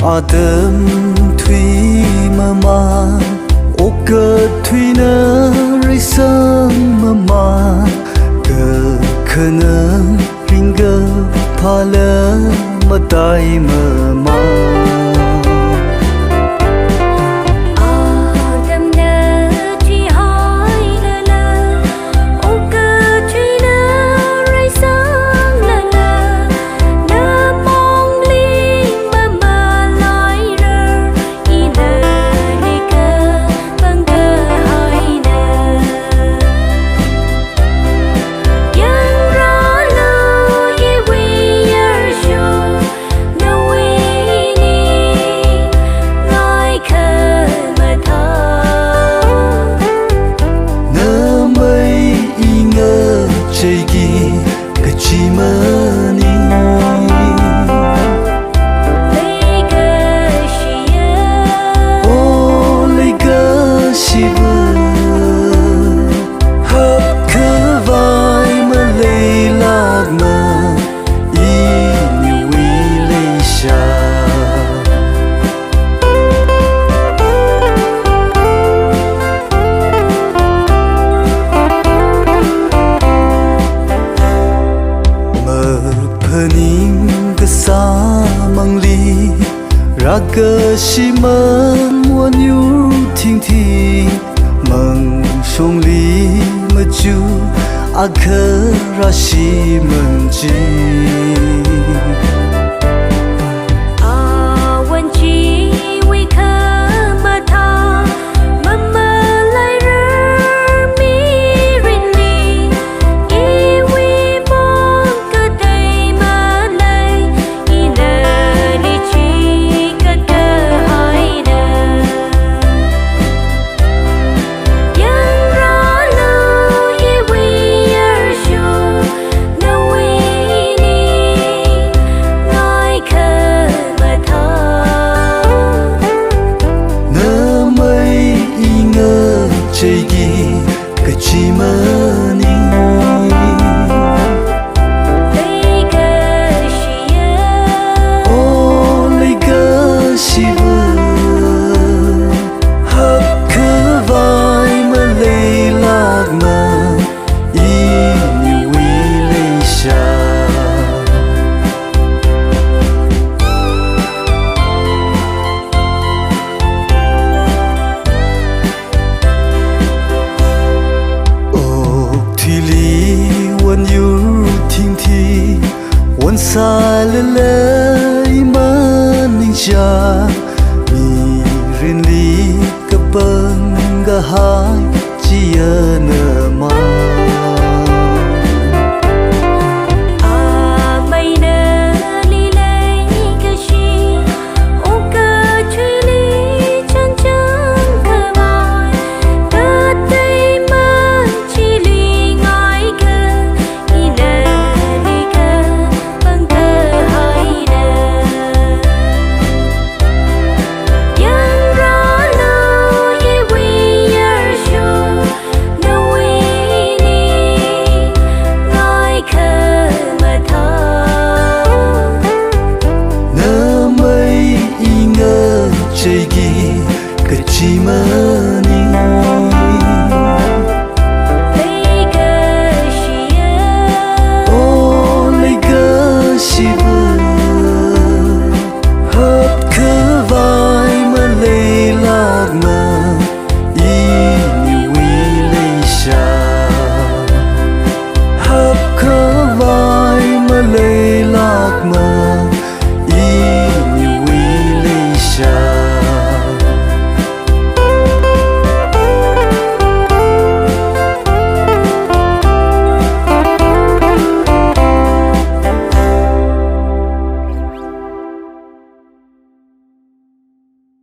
Adam Thủy mà ô cơ Thủy nơ rây sân mà cơ khờ nơ ring gơ pha lơ mà tai mà Raga shi mang muôn yêu thiên thi mang sông lý mà chu a khờ ra shi mang chi xa lê lê mà ninh cha mi rin li cơ bâng gà hai chia nơ mà